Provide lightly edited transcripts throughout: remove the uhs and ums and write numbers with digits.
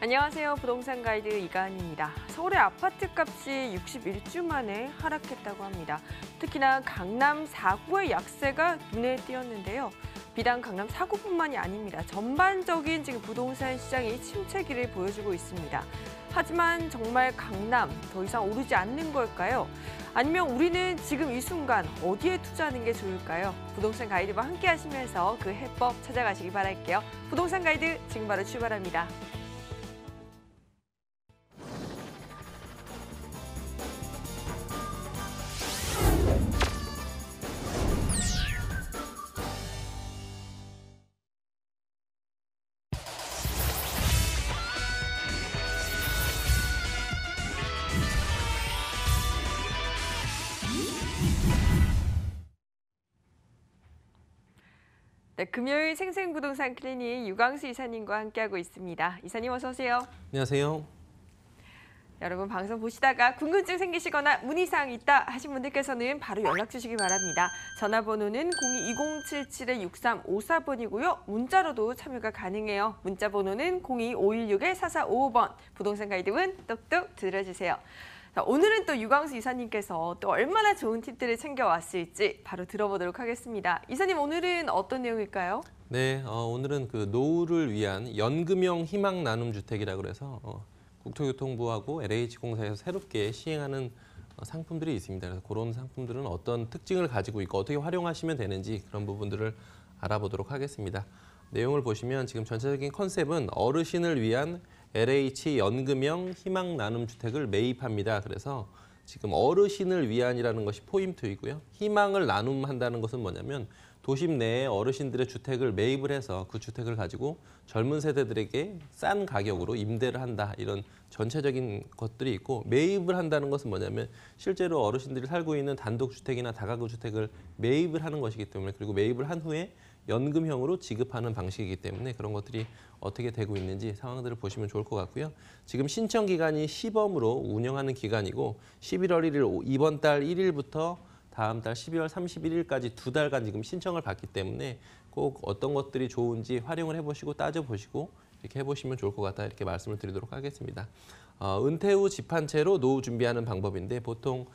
안녕하세요. 부동산 가이드 이가은입니다. 서울의 아파트 값이 61주 만에 하락했다고 합니다. 특히나 강남 4구의 약세가 눈에 띄었는데요. 비단 강남 4구뿐만이 아닙니다. 전반적인 지금 부동산 시장이 침체기를 보여주고 있습니다. 하지만 정말 강남 더 이상 오르지 않는 걸까요? 아니면 우리는 지금 이 순간 어디에 투자하는 게 좋을까요? 부동산 가이드와 함께 하시면서 그 해법 찾아가시기 바랄게요. 부동산 가이드 지금 바로 출발합니다. 네, 금요일 생생부동산 클리닉 유광수 이사님과 함께하고 있습니다. 이사님 어서 오세요. 안녕하세요. 여러분 방송 보시다가 궁금증 생기시거나 문의사항 있다 하신 분들께서는 바로 연락 주시기 바랍니다. 전화번호는 02-2077-6354번이고요. 문자로도 참여가 가능해요. 문자 번호는 02-516-4455번. 부동산 가이드문 똑똑 들어주세요. 자, 오늘은 또 유광수 이사님께서 또 얼마나 좋은 팁들을 챙겨왔을지 바로 들어보도록 하겠습니다. 이사님 오늘은 어떤 내용일까요? 네, 오늘은 그 노후를 위한 연금형 희망 나눔 주택이라고 그래서 국토교통부하고 LH공사에서 새롭게 시행하는 상품들이 있습니다. 그래서 그런 상품들은 어떤 특징을 가지고 있고 어떻게 활용하시면 되는지 그런 부분들을 알아보도록 하겠습니다. 내용을 보시면 지금 전체적인 컨셉은 어르신을 위한 LH 연금형 희망 나눔 주택을 매입합니다. 그래서 지금 어르신을 위한이라는 것이 포인트이고요. 희망을 나눔한다는 것은 뭐냐면 도심 내에 어르신들의 주택을 매입을 해서 그 주택을 가지고 젊은 세대들에게 싼 가격으로 임대를 한다. 이런 전체적인 것들이 있고 매입을 한다는 것은 뭐냐면 실제로 어르신들이 살고 있는 단독주택이나 다가구 주택을 매입을 하는 것이기 때문에 그리고 매입을 한 후에 연금형으로 지급하는 방식이기 때문에 그런 것들이 어떻게 되고 있는지 상황들을 보시면 좋을 것 같고요. 지금 신청 기간이 시범으로 운영하는 기간이고 11월 1일 이번 달 1일부터 다음 달 12월 31일까지 2달간 지금 신청을 받기 때문에 꼭 어떤 것들이 좋은지 활용을 해보시고 따져보시고 이렇게 해보시면 좋을 것 같다 이렇게 말씀을 드리도록 하겠습니다. 은퇴 후 집 한 채로 노후 준비하는 방법인데 보통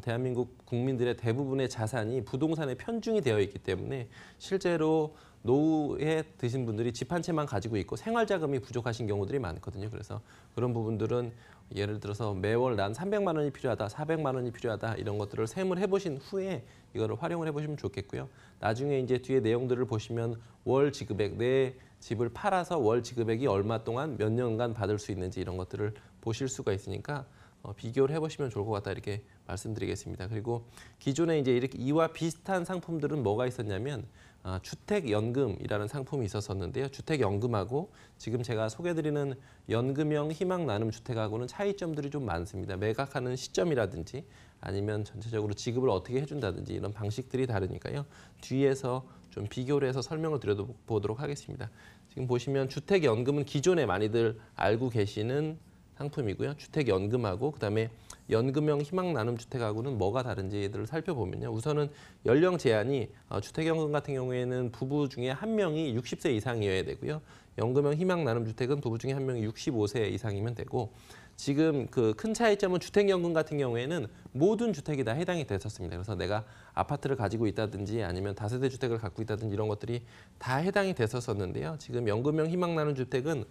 대한민국 국민들의 대부분의 자산이 부동산에 편중이 되어 있기 때문에 실제로 노후에 드신 분들이 집 한 채만 가지고 있고 생활자금이 부족하신 경우들이 많거든요. 그래서 그런 부분들은 예를 들어서 매월 난 300만 원이 필요하다, 400만 원이 필요하다 이런 것들을 셈을 해보신 후에 이거를 활용을 해보시면 좋겠고요. 나중에 이제 뒤에 내용들을 보시면 월 지급액, 내 집을 팔아서 월 지급액이 얼마 동안 몇 년간 받을 수 있는지 이런 것들을 보실 수가 있으니까 비교를 해보시면 좋을 것 같다 이렇게 말씀드리겠습니다. 그리고 기존에 이제 이렇게 이와 비슷한 상품들은 뭐가 있었냐면 주택연금이라는 상품이 있었었는데요. 주택연금하고 지금 제가 소개드리는 연금형 희망 나눔 주택하고는 차이점들이 좀 많습니다. 매각하는 시점이라든지 아니면 전체적으로 지급을 어떻게 해준다든지 이런 방식들이 다르니까요. 뒤에서 좀 비교를 해서 설명을 드려보도록 하겠습니다. 지금 보시면 주택연금은 기존에 많이들 알고 계시는 상품이고요. 주택연금하고 그다음에 연금형 희망 나눔 주택하고는 뭐가 다른지를 살펴보면요. 우선은 연령 제한이 주택연금 같은 경우에는 부부 중에 한 명이 60세 이상이어야 되고요. 연금형 희망 나눔 주택은 부부 중에 한 명이 65세 이상이면 되고 지금 그 큰 차이점은 주택연금 같은 경우에는 모든 주택이 다 해당이 됐었습니다. 그래서 내가 아파트를 가지고 있다든지 아니면 다세대 주택을 갖고 있다든지 이런 것들이 다 해당이 됐었었는데요. 지금 연금형 희망 나눔 주택은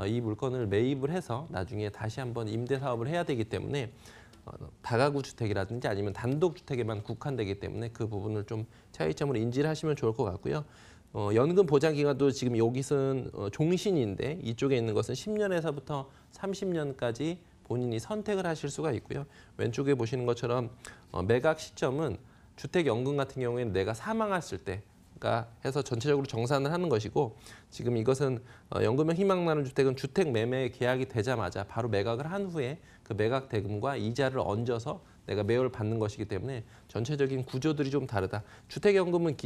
이 물건을 매입을 해서 나중에 다시 한번 임대 사업을 해야 되기 때문에 다가구 주택이라든지 아니면 단독 주택에만 국한되기 때문에 그 부분을 좀 차이점을 인지를 하시면 좋을 것 같고요. 연금 보장 기간도 지금 여기서는 종신인데 이쪽에 있는 것은 10년에서부터 30년까지 본인이 선택을 하실 수가 있고요. 왼쪽에 보시는 것처럼 매각 시점은 주택연금 같은 경우에는 내가 사망했을 때 해서 전체적으로 정산을 하는 것이고 지금 이것은 연금형 희망 나눔 주택은 주택 매매 계약이 되자마자 바로 매각을 한 후에 그 매각 대금과 이자를 얹어서 내가 매월 받는 것이기 때문에 전체적인 구조들이 좀 다르다. 주택연금은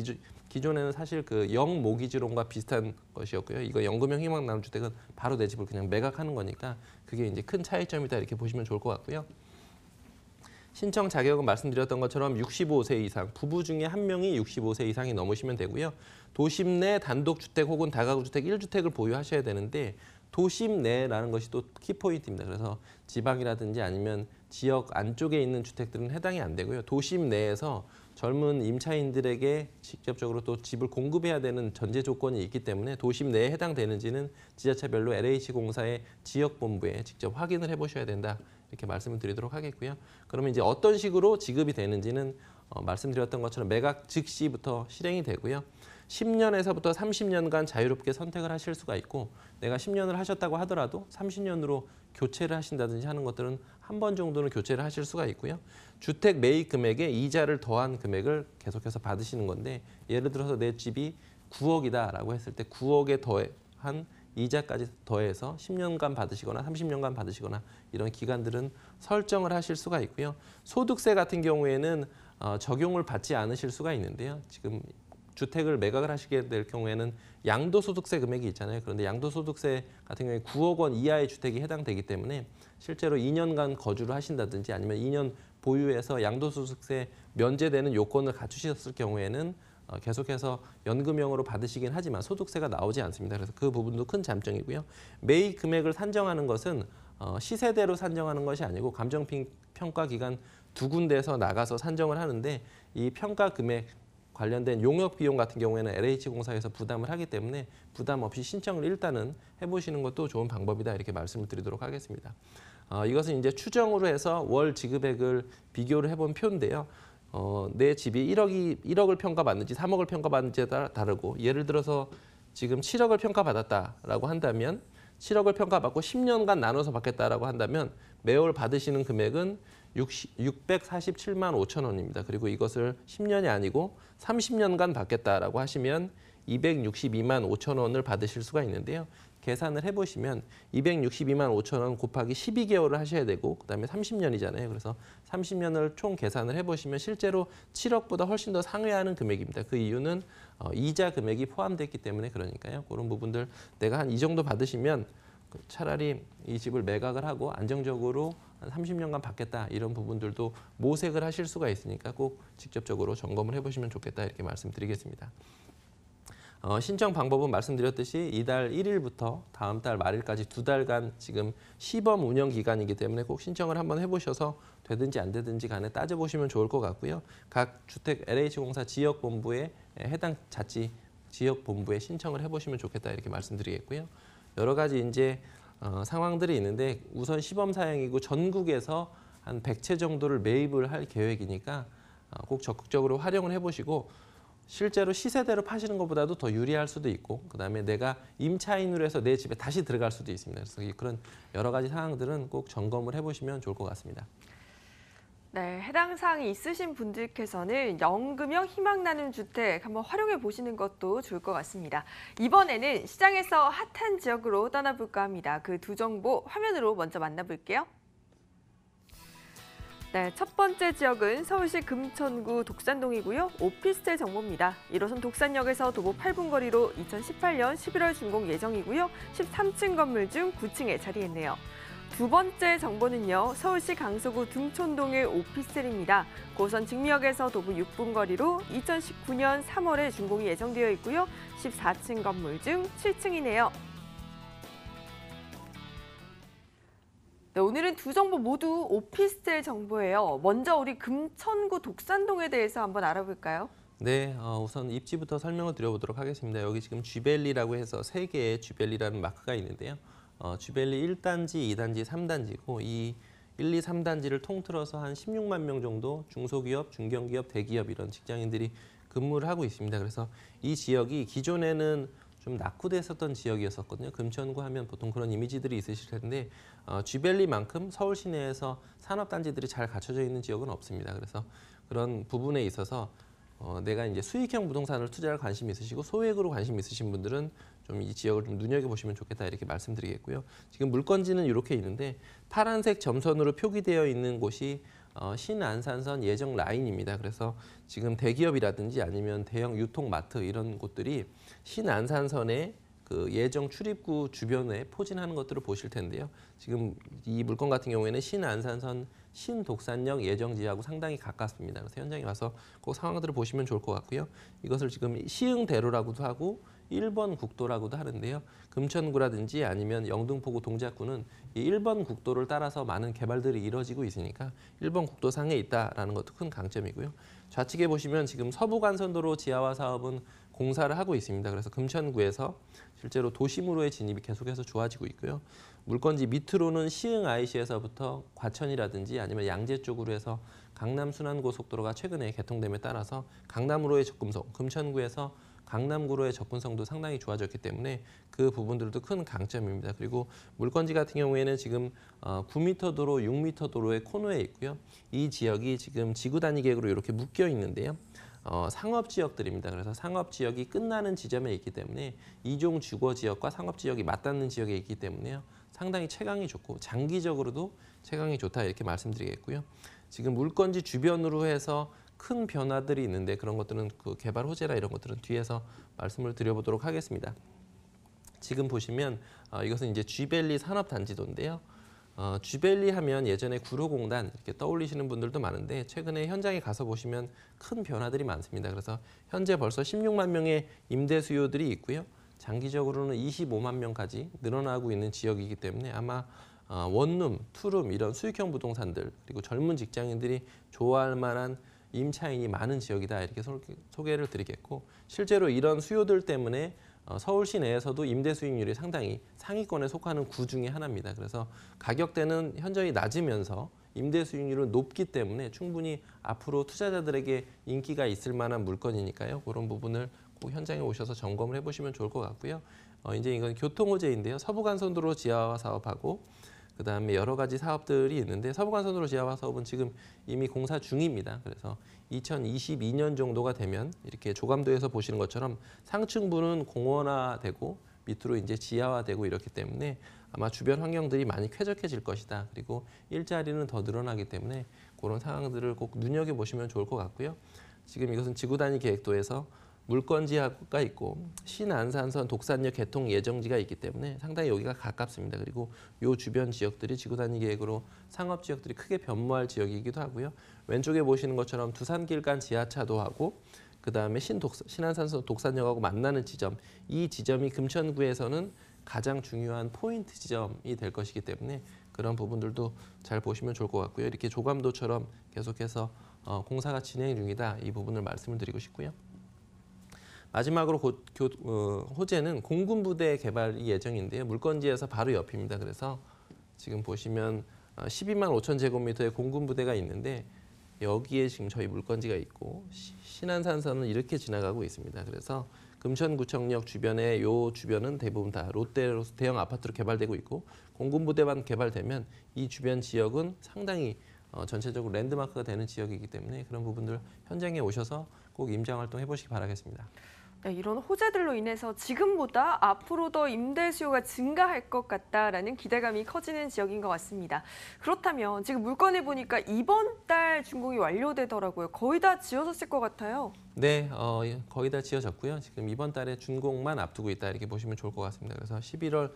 기존에는 사실 그 영모기지론과 비슷한 것이었고요. 이거 연금형 희망 나눔 주택은 바로 내 집을 그냥 매각하는 거니까 그게 이제 큰 차이점이다 이렇게 보시면 좋을 것 같고요. 신청 자격은 말씀드렸던 것처럼 65세 이상, 부부 중에 한 명이 65세 이상이 넘으시면 되고요. 도심 내 단독주택 혹은 다가구주택 1주택을 보유하셔야 되는데 도심 내라는 것이 또 키포인트입니다. 그래서 지방이라든지 아니면 지역 안쪽에 있는 주택들은 해당이 안 되고요. 도심 내에서 젊은 임차인들에게 직접적으로 또 집을 공급해야 되는 전제 조건이 있기 때문에 도심 내에 해당되는지는 지자체별로 LH공사의 지역본부에 직접 확인을 해보셔야 된다. 이렇게 말씀을 드리도록 하겠고요. 그러면 이제 어떤 식으로 지급이 되는지는 말씀드렸던 것처럼 매각 즉시부터 실행이 되고요. 10년에서부터 30년간 자유롭게 선택을 하실 수가 있고 내가 10년을 하셨다고 하더라도 30년으로 교체를 하신다든지 하는 것들은 한 번 정도는 교체를 하실 수가 있고요. 주택 매입 금액에 이자를 더한 금액을 계속해서 받으시는 건데 예를 들어서 내 집이 9억이다라고 했을 때 9억에 더한 이자까지 더해서 10년간 받으시거나 30년간 받으시거나 이런 기간들은 설정을 하실 수가 있고요. 소득세 같은 경우에는 적용을 받지 않으실 수가 있는데요. 지금 주택을 매각을 하시게 될 경우에는 양도소득세 금액이 있잖아요. 그런데 양도소득세 같은 경우에 9억 원 이하의 주택이 해당되기 때문에 실제로 2년간 거주를 하신다든지 아니면 2년 보유해서 양도소득세 면제되는 요건을 갖추셨을 경우에는 계속해서 연금형으로 받으시긴 하지만 소득세가 나오지 않습니다. 그래서 그 부분도 큰 장점이고요. 매입 금액을 산정하는 것은 시세대로 산정하는 것이 아니고 감정평가 기관 두 군데에서 나가서 산정을 하는데 이 평가 금액 관련된 용역 비용 같은 경우에는 LH공사에서 부담을 하기 때문에 부담 없이 신청을 일단은 해보시는 것도 좋은 방법이다 이렇게 말씀을 드리도록 하겠습니다. 이것은 이제 추정으로 해서 월 지급액을 비교를 해본 표인데요. 내 집이 1억을 평가받는지 3억을 평가받는지에 따라 다르고 예를 들어서 지금 7억을 평가받았다라고 한다면 7억을 평가받고 10년간 나눠서 받겠다라고 한다면 매월 받으시는 금액은 647만 5천 원입니다. 그리고 이것을 10년이 아니고 30년간 받겠다라고 하시면 262만 5천 원을 받으실 수가 있는데요. 계산을 해보시면 262만 5천 원 곱하기 12개월을 하셔야 되고 그다음에 30년이잖아요. 그래서 30년을 총 계산을 해보시면 실제로 7억보다 훨씬 더 상회하는 금액입니다. 그 이유는 이자 금액이 포함됐기 때문에 그러니까요. 그런 부분들 내가 한 이 정도 받으시면 차라리 이 집을 매각을 하고 안정적으로 한 30년간 받겠다 이런 부분들도 모색을 하실 수가 있으니까 꼭 직접적으로 점검을 해보시면 좋겠다 이렇게 말씀드리겠습니다. 신청 방법은 말씀드렸듯이 이달 1일부터 다음 달 말일까지 2달간 지금 시범 운영 기간이기 때문에 꼭 신청을 한번 해보셔서 되든지 안 되든지 간에 따져보시면 좋을 것 같고요. 각 주택 LH공사 지역본부에 해당 자치 지역본부에 신청을 해보시면 좋겠다 이렇게 말씀드리겠고요. 여러 가지 이제 상황들이 있는데 우선 시범 사양이고 전국에서 한 100채 정도를 매입을 할 계획이니까 꼭 적극적으로 활용을 해보시고 실제로 시세대로 파시는 것보다도 더 유리할 수도 있고 그다음에 내가 임차인으로 해서 내 집에 다시 들어갈 수도 있습니다. 그래서 그런 여러 가지 상황들은 꼭 점검을 해보시면 좋을 것 같습니다. 네, 해당 사항이 있으신 분들께서는 연금형 희망나눔 주택 한번 활용해 보시는 것도 좋을 것 같습니다. 이번에는 시장에서 핫한 지역으로 떠나볼까 합니다. 그 두 정보 화면으로 먼저 만나볼게요. 네, 첫 번째 지역은 서울시 금천구 독산동이고요. 오피스텔 정보입니다. 1호선 독산역에서 도보 8분 거리로 2018년 11월 준공 예정이고요. 13층 건물 중 9층에 자리했네요. 두 번째 정보는요. 서울시 강서구 등촌동의 오피스텔입니다. 고선 직미역에서 도보 6분 거리로 2019년 3월에 준공이 예정되어 있고요. 14층 건물 중 7층이네요. 네, 오늘은 두 정보 모두 오피스텔 정보예요. 먼저 우리 금천구 독산동에 대해서 한번 알아볼까요? 네, 우선 입지부터 설명을 드려보도록 하겠습니다. 여기 지금 쥐벨리라고 해서 3개의 쥐벨리라는 마크가 있는데요. 쥐벨리 1단지, 2단지, 3단지고 이 1, 2, 3단지를 통틀어서 한 16만 명 정도 중소기업, 중견기업, 대기업 이런 직장인들이 근무를 하고 있습니다. 그래서 이 지역이 기존에는 좀 낙후됐었던 지역이었었거든요. 금천구 하면 보통 그런 이미지들이 있으실 텐데 쥐벨리만큼 서울 시내에서 산업단지들이 잘 갖춰져 있는 지역은 없습니다. 그래서 그런 부분에 있어서 내가 이제 수익형 부동산을 투자할 관심이 있으시고 소액으로 관심 있으신 분들은 좀 이 지역을 좀 눈여겨보시면 좋겠다 이렇게 말씀드리겠고요. 지금 물건지는 이렇게 있는데 파란색 점선으로 표기되어 있는 곳이 신안산선 예정 라인입니다. 그래서 지금 대기업이라든지 아니면 대형 유통마트 이런 곳들이 신안산선에 그 예정 출입구 주변에 포진하는 것들을 보실 텐데요. 지금 이 물건 같은 경우에는 신안산선 신독산역 예정지하고 상당히 가깝습니다. 그래서 현장에 와서 그 상황들을 보시면 좋을 것 같고요. 이것을 지금 시흥대로라고도 하고 1번 국도라고도 하는데요. 금천구라든지 아니면 영등포구 동작구는 이 1번 국도를 따라서 많은 개발들이 이루어지고 있으니까 1번 국도상에 있다라는 것도 큰 강점이고요. 좌측에 보시면 지금 서부간선도로 지하화 사업은 공사를 하고 있습니다. 그래서 금천구에서 실제로 도심으로의 진입이 계속해서 좋아지고 있고요. 물건지 밑으로는 시흥 IC에서부터 과천이라든지 아니면 양재 쪽으로 해서 강남 순환고속도로가 최근에 개통됨에 따라서 강남으로의 접근성, 금천구에서 강남구로의 접근성도 상당히 좋아졌기 때문에 그 부분들도 큰 강점입니다. 그리고 물건지 같은 경우에는 지금 9m 도로, 6m 도로의 코너에 있고요. 이 지역이 지금 지구 단위 계획으로 이렇게 묶여 있는데요. 상업 지역들입니다. 그래서 상업 지역이 끝나는 지점에 있기 때문에 이종 주거 지역과 상업 지역이 맞닿는 지역에 있기 때문에요. 상당히 채광이 좋고 장기적으로도 채광이 좋다 이렇게 말씀드리겠고요. 지금 물건지 주변으로 해서 큰 변화들이 있는데 그런 것들은 그 개발 호재나 이런 것들은 뒤에서 말씀을 드려보도록 하겠습니다. 지금 보시면 이것은 이제 쥐밸리 산업단지도인데요. 쥐밸리 하면 예전에 구로공단 이렇게 떠올리시는 분들도 많은데 최근에 현장에 가서 보시면 큰 변화들이 많습니다. 그래서 현재 벌써 16만 명의 임대 수요들이 있고요. 장기적으로는 25만 명까지 늘어나고 있는 지역이기 때문에 아마 원룸, 투룸 이런 수익형 부동산들 그리고 젊은 직장인들이 좋아할 만한 임차인이 많은 지역이다 이렇게 소개를 드리겠고 실제로 이런 수요들 때문에 서울시 내에서도 임대 수익률이 상당히 상위권에 속하는 구 중에 하나입니다. 그래서 가격대는 현저히 낮으면서 임대 수익률은 높기 때문에 충분히 앞으로 투자자들에게 인기가 있을 만한 물건이니까요. 그런 부분을 꼭 현장에 오셔서 점검을 해보시면 좋을 것 같고요. 이제 이건 교통호재인데요. 서부간선도로 지하화 사업하고 그다음에 여러 가지 사업들이 있는데 서부간선도로 지하화 사업은 지금 이미 공사 중입니다. 그래서 2022년 정도가 되면 이렇게 조감도에서 보시는 것처럼 상층부는 공원화되고 밑으로 이제 지하화되고 이렇기 때문에 아마 주변 환경들이 많이 쾌적해질 것이다. 그리고 일자리는 더 늘어나기 때문에 그런 상황들을 꼭 눈여겨보시면 좋을 것 같고요. 지금 이것은 지구 단위 계획도에서 물건지가 있고 신안산선 독산역 개통 예정지가 있기 때문에 상당히 여기가 가깝습니다. 그리고 이 주변 지역들이 지구 단위 계획으로 상업 지역들이 크게 변모할 지역이기도 하고요. 왼쪽에 보시는 것처럼 두산길간 지하차도 하고 그다음에 신안산선 독산역하고 만나는 지점, 이 지점이 금천구에서는 가장 중요한 포인트 지점이 될 것이기 때문에 그런 부분들도 잘 보시면 좋을 것 같고요. 이렇게 조감도처럼 계속해서 공사가 진행 중이다. 이 부분을 말씀을 드리고 싶고요. 마지막으로 호재는 공군부대 개발이 예정인데요. 물건지에서 바로 옆입니다. 그래서 지금 보시면 12만 5천 제곱미터의 공군부대가 있는데 여기에 지금 저희 물건지가 있고 신안산선은 이렇게 지나가고 있습니다. 그래서 금천구청역 주변에 요 주변은 대부분 다 롯데로 대형 아파트로 개발되고 있고 공군부대만 개발되면 이 주변 지역은 상당히 전체적으로 랜드마크가 되는 지역이기 때문에 그런 부분들 현장에 오셔서 꼭 임장 활동 해보시기 바라겠습니다. 네, 이런 호재들로 인해서 지금보다 앞으로 더 임대 수요가 증가할 것 같다라는 기대감이 커지는 지역인 것 같습니다. 그렇다면 지금 물건을 보니까 이번 달 준공이 완료되더라고요. 거의 다 지어졌을 것 같아요. 네, 거의 다 지어졌고요. 지금 이번 달에 준공만 앞두고 있다 이렇게 보시면 좋을 것 같습니다. 그래서 11월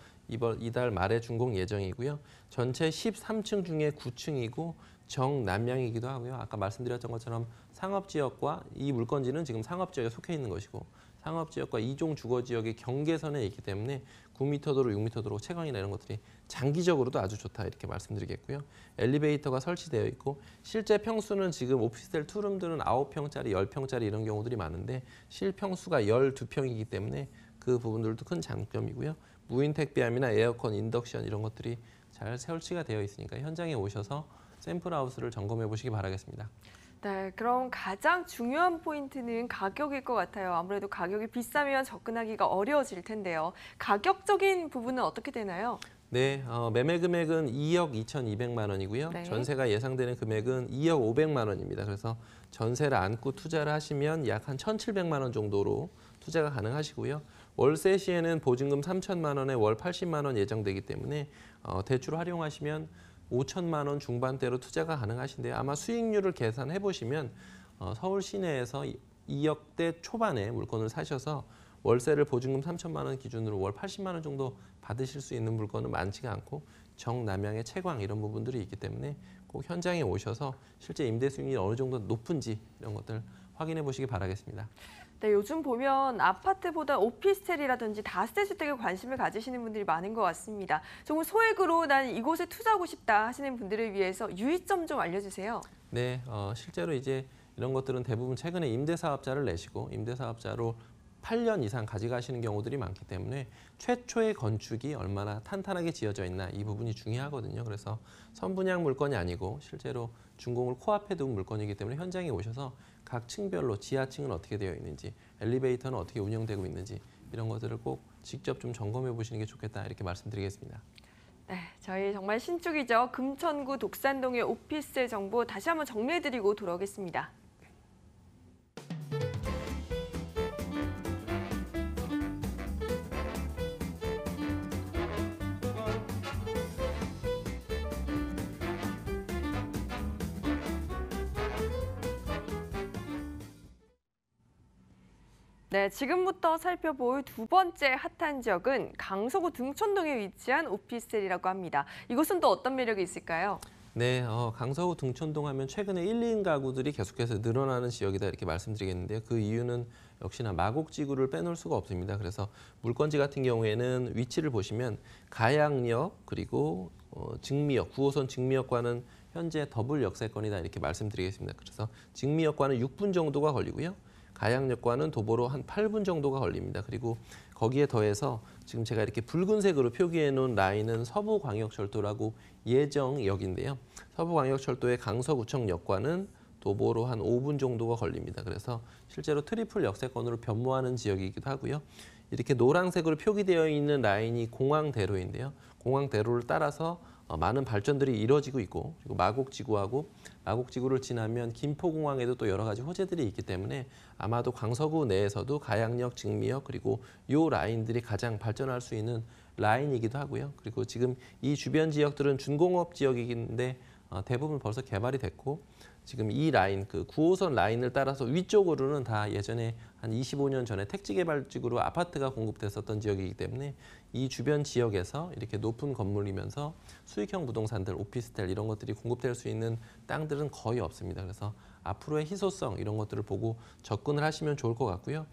이달 말에 준공 예정이고요. 전체 13층 중에 9층이고 정남향이기도 하고요. 아까 말씀드렸던 것처럼 상업지역과 이 물건지는 지금 상업지역에 속해 있는 것이고 상업지역과 이종 주거지역의 경계선에 있기 때문에 9m 도로, 6m 도로 채광이나 이런 것들이 장기적으로도 아주 좋다 이렇게 말씀드리겠고요. 엘리베이터가 설치되어 있고 실제 평수는 지금 오피스텔 투룸들은 9평짜리, 10평짜리 이런 경우들이 많은데 실평수가 12평이기 때문에 그 부분들도 큰 장점이고요. 무인 택배함이나 에어컨, 인덕션 이런 것들이 잘 설치가 되어 있으니까 현장에 오셔서 샘플하우스를 점검해 보시기 바라겠습니다. 네, 그럼 가장 중요한 포인트는 가격일 것 같아요. 아무래도 가격이 비싸면 접근하기가 어려워질 텐데요. 가격적인 부분은 어떻게 되나요? 네, 매매 금액은 2억 2,200만 원이고요. 네. 전세가 예상되는 금액은 2억 500만 원입니다. 그래서 전세를 안고 투자를 하시면 약 한 1,700만 원 정도로 투자가 가능하시고요. 월세 시에는 보증금 3천만 원에 월 80만 원 예정되기 때문에 대출 활용하시면 5천만 원 중반대로 투자가 가능하신데요. 아마 수익률을 계산해 보시면 서울 시내에서 2억대 초반에 물건을 사셔서 월세를 보증금 3천만 원 기준으로 월 80만 원 정도 받으실 수 있는 물건은 많지가 않고 정남향의 채광 이런 부분들이 있기 때문에 꼭 현장에 오셔서 실제 임대 수익률이 어느 정도 높은지 이런 것들 확인해 보시기 바라겠습니다. 네, 요즘 보면 아파트보다 오피스텔이라든지 다세대 주택에 관심을 가지시는 분들이 많은 것 같습니다. 조금 소액으로 난 이곳에 투자하고 싶다 하시는 분들을 위해서 유의점 좀 알려주세요. 네, 실제로 이제 이런 것들은 대부분 최근에 임대사업자를 내시고 임대사업자로 8년 이상 가져가시는 경우들이 많기 때문에 최초의 건축이 얼마나 탄탄하게 지어져 있나 이 부분이 중요하거든요. 그래서 선분양 물건이 아니고 실제로 준공을 코앞에 둔 물건이기 때문에 현장에 오셔서 각 층별로 지하층은 어떻게 되어 있는지, 엘리베이터는 어떻게 운영되고 있는지 이런 것들을 꼭 직접 좀 점검해 보시는 게 좋겠다 이렇게 말씀드리겠습니다. 네, 저희 정말 신축이죠. 금천구 독산동의 오피스텔 정보 다시 한번 정리해드리고 돌아오겠습니다. 네, 지금부터 살펴볼 두 번째 핫한 지역은 강서구 등촌동에 위치한 오피스텔이라고 합니다. 이곳은 또 어떤 매력이 있을까요? 네, 강서구 등촌동 하면 최근에 1, 2인 가구들이 계속해서 늘어나는 지역이다 이렇게 말씀드리겠는데요. 그 이유는 역시나 마곡지구를 빼놓을 수가 없습니다. 그래서 물건지 같은 경우에는 위치를 보시면 가양역 그리고 증미역, 9호선 증미역과는 현재 더블 역세권이다 이렇게 말씀드리겠습니다. 그래서 증미역과는 6분 정도가 걸리고요. 가양역과는 도보로 한 8분 정도가 걸립니다. 그리고 거기에 더해서 지금 제가 이렇게 붉은색으로 표기해 놓은 라인은 서부광역철도라고 예정역인데요. 서부광역철도의 강서구청역과는 도보로 한 5분 정도가 걸립니다. 그래서 실제로 트리플 역세권으로 변모하는 지역이기도 하고요. 이렇게 노란색으로 표기되어 있는 라인이 공항대로인데요. 공항대로를 따라서 많은 발전들이 이루어지고 있고 그리고 마곡지구하고 마곡지구를 지나면 김포공항에도 또 여러 가지 호재들이 있기 때문에 아마도 강서구 내에서도 가양역, 증미역 그리고 이 라인들이 가장 발전할 수 있는 라인이기도 하고요. 그리고 지금 이 주변 지역들은 준공업 지역인데 대부분 벌써 개발이 됐고 지금 이 라인, 그 9호선 라인을 따라서 위쪽으로는 다 예전에 한 25년 전에 택지개발지구로 아파트가 공급됐었던 지역이기 때문에 이 주변 지역에서 이렇게 높은 건물이면서 수익형 부동산들, 오피스텔 이런 것들이 공급될 수 있는 땅들은 거의 없습니다. 그래서 앞으로의 희소성 이런 것들을 보고 접근을 하시면 좋을 것 같고요.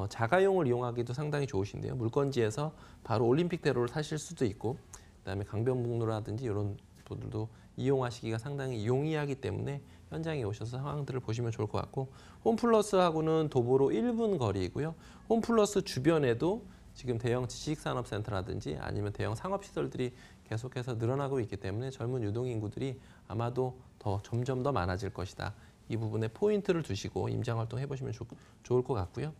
자가용을 이용하기도 상당히 좋으신데요. 물건지에서 바로 올림픽대로를 타실 수도 있고 그다음에 강변북로라든지 이런 도들도 이용하시기가 상당히 용이하기 때문에 현장에 오셔서 상황들을 보시면 좋을 것 같고 홈플러스하고는 도보로 1분 거리이고요. 홈플러스 주변에도 지금 대형 지식산업센터라든지 아니면 대형 상업시설들이 계속해서 늘어나고 있기 때문에 젊은 유동인구들이 아마도 점점 더 많아질 것이다. 이 부분에 포인트를 두시고 임장활동 해보시면 좋을 것 같고요.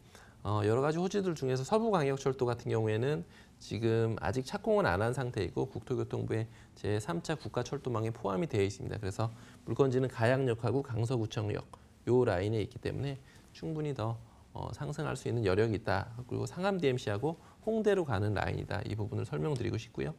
여러 가지 호재들 중에서 서부광역철도 같은 경우에는 지금 아직 착공은 안 한 상태이고 국토교통부의 제3차 국가철도망에 포함이 되어 있습니다. 그래서 물건지는 가양역하고 강서구청역 요 라인에 있기 때문에 충분히 더 상승할 수 있는 여력이 있다. 그리고 상암 DMC하고 홍대로 가는 라인이다. 이 부분을 설명드리고 싶고요.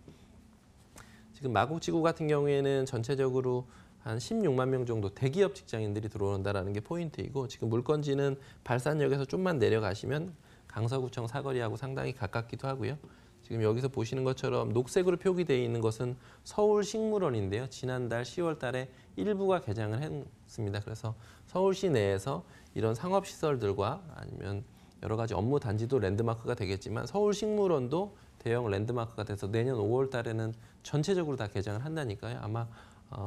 지금 마곡지구 같은 경우에는 전체적으로 한 16만 명 정도 대기업 직장인들이 들어온다는 게 포인트이고 지금 물건지는 발산역에서 좀만 내려가시면 강서구청 사거리하고 상당히 가깝기도 하고요. 지금 여기서 보시는 것처럼 녹색으로 표기되어 있는 것은 서울식물원인데요. 지난달 10월 달에 일부가 개장을 했습니다. 그래서 서울시 내에서 이런 상업시설들과 아니면 여러 가지 업무 단지도 랜드마크가 되겠지만 서울식물원도 대형 랜드마크가 돼서 내년 5월 달에는 전체적으로 다 개장을 한다니까요. 아마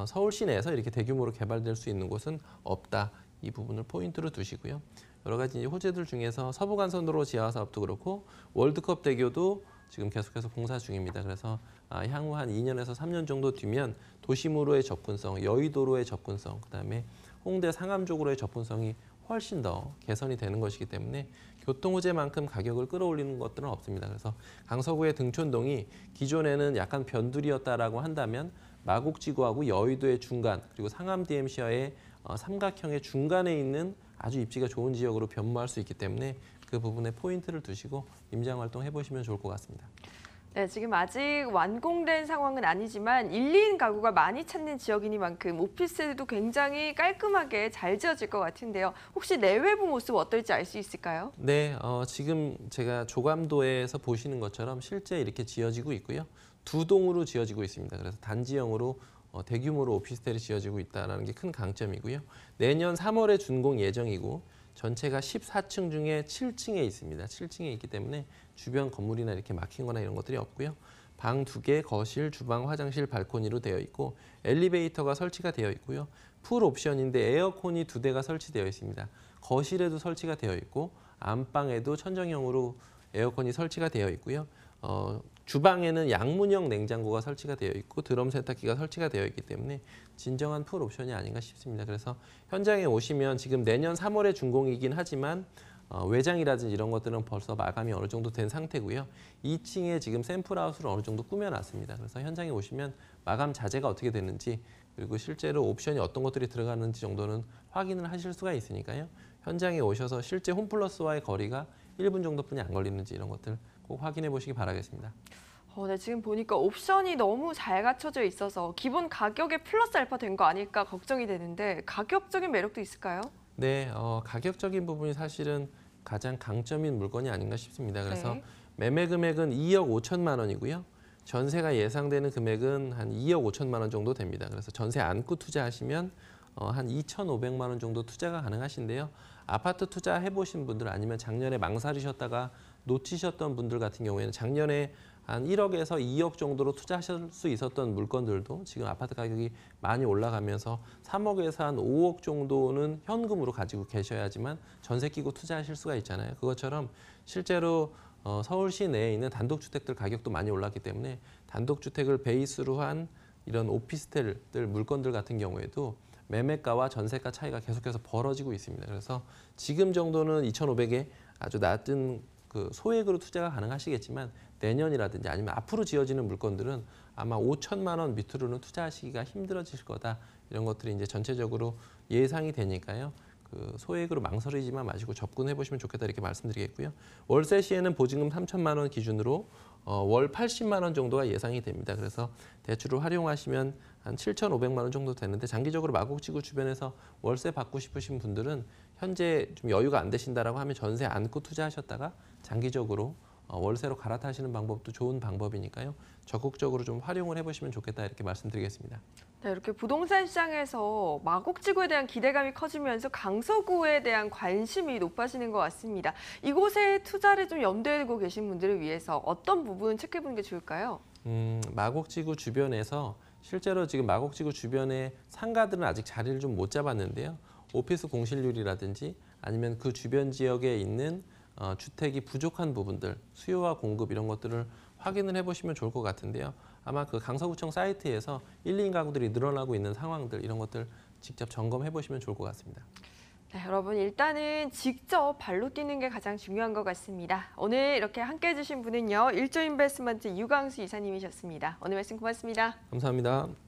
서울시 내에서 이렇게 대규모로 개발될 수 있는 곳은 없다. 이 부분을 포인트로 두시고요. 여러 가지 호재들 중에서 서부간선도로 지하 사업도 그렇고 월드컵 대교도 지금 계속해서 공사 중입니다. 그래서 향후 한 2년에서 3년 정도 뒤면 도심으로의 접근성, 여의도로의 접근성, 그다음에 홍대 상암 쪽으로의 접근성이 훨씬 더 개선이 되는 것이기 때문에 교통호재만큼 가격을 끌어올리는 것들은 없습니다. 그래서 강서구의 등촌동이 기존에는 약간 변두리였다라고 한다면 마곡지구하고 여의도의 중간 그리고 상암 DMC와의 삼각형의 중간에 있는 아주 입지가 좋은 지역으로 변모할 수 있기 때문에 그 부분에 포인트를 두시고 임장 활동 해보시면 좋을 것 같습니다. 네, 지금 아직 완공된 상황은 아니지만 1, 2인 가구가 많이 찾는 지역이니만큼 오피스텔도 굉장히 깔끔하게 잘 지어질 것 같은데요. 혹시 내외부 모습 어떨지 알 수 있을까요? 네, 지금 제가 조감도에서 보시는 것처럼 실제 이렇게 지어지고 있고요. 두 동으로 지어지고 있습니다. 그래서 단지형으로 대규모로 오피스텔이 지어지고 있다는 게 큰 강점이고요. 내년 3월에 준공 예정이고 전체가 14층 중에 7층에 있습니다. 7층에 있기 때문에 주변 건물이나 이렇게 막힌 거나 이런 것들이 없고요. 방 2개, 거실, 주방, 화장실, 발코니로 되어 있고 엘리베이터가 설치가 되어 있고요. 풀 옵션인데 에어컨이 2대가 설치되어 있습니다. 거실에도 설치가 되어 있고 안방에도 천정형으로 에어컨이 설치가 되어 있고요. 주방에는 양문형 냉장고가 설치가 되어 있고 드럼 세탁기가 설치가 되어 있기 때문에 진정한 풀 옵션이 아닌가 싶습니다. 그래서 현장에 오시면 지금 내년 3월에 준공이긴 하지만 외장이라든지 이런 것들은 벌써 마감이 어느 정도 된 상태고요. 2층에 지금 샘플하우스를 어느 정도 꾸며놨습니다. 그래서 현장에 오시면 마감 자재가 어떻게 되는지 그리고 실제로 옵션이 어떤 것들이 들어가는지 정도는 확인을 하실 수가 있으니까요. 현장에 오셔서 실제 홈플러스와의 거리가 1분 정도뿐이 안 걸리는지 이런 것들 꼭 확인해 보시기 바라겠습니다. 네, 지금 보니까 옵션이 너무 잘 갖춰져 있어서 기본 가격에 플러스 알파 된 거 아닐까 걱정이 되는데 가격적인 매력도 있을까요? 네, 가격적인 부분이 사실은 가장 강점인 물건이 아닌가 싶습니다. 그래서 네. 매매 금액은 2억 5천만 원이고요. 전세가 예상되는 금액은 한 2억 5천만 원 정도 됩니다. 그래서 전세 안고 투자하시면 한 2,500만 원 정도 투자가 가능하신데요. 아파트 투자해 보신 분들 아니면 작년에 망설이셨다가 놓치셨던 분들 같은 경우에는 작년에 한 1억에서 2억 정도로 투자하실 수 있었던 물건들도 지금 아파트 가격이 많이 올라가면서 3억에서 한 5억 정도는 현금으로 가지고 계셔야지만 전세 끼고 투자하실 수가 있잖아요. 그것처럼 실제로 서울시 내에 있는 단독주택들 가격도 많이 올랐기 때문에 단독주택을 베이스로 한 이런 오피스텔들 물건들 같은 경우에도 매매가와 전세가 차이가 계속해서 벌어지고 있습니다. 그래서 지금 정도는 2,500에 아주 낮은 그 소액으로 투자가 가능하시겠지만 내년이라든지 아니면 앞으로 지어지는 물건들은 아마 5천만 원 밑으로는 투자하시기가 힘들어질 거다. 이런 것들이 이제 전체적으로 예상이 되니까요. 그 소액으로 망설이지만 마시고 접근해 보시면 좋겠다 이렇게 말씀드리겠고요. 월세 시에는 보증금 3천만 원 기준으로 월 80만 원 정도가 예상이 됩니다. 그래서 대출을 활용하시면 한 7,500만 원 정도 되는데 장기적으로 마곡지구 주변에서 월세 받고 싶으신 분들은 현재 좀 여유가 안 되신다라고 하면 전세 안고 투자하셨다가 장기적으로 월세로 갈아타시는 방법도 좋은 방법이니까요. 적극적으로 좀 활용을 해보시면 좋겠다 이렇게 말씀드리겠습니다. 네, 이렇게 부동산 시장에서 마곡지구에 대한 기대감이 커지면서 강서구에 대한 관심이 높아지는 것 같습니다. 이곳에 투자를 좀 염두에 두고 계신 분들을 위해서 어떤 부분 체크해보는 게 좋을까요? 마곡지구 주변에서 실제로 지금 마곡지구 주변의 상가들은 아직 자리를 좀 못 잡았는데요. 오피스 공실률이라든지 아니면 그 주변 지역에 있는 주택이 부족한 부분들, 수요와 공급 이런 것들을 확인을 해보시면 좋을 것 같은데요. 아마 그 강서구청 사이트에서 1, 2인 가구들이 늘어나고 있는 상황들 이런 것들 직접 점검해 보시면 좋을 것 같습니다. 네, 여러분 일단은 직접 발로 뛰는 게 가장 중요한 것 같습니다. 오늘 이렇게 함께 해주신 분은요. 일조인베스트먼트 유광수 이사님이셨습니다. 오늘 말씀 고맙습니다. 감사합니다.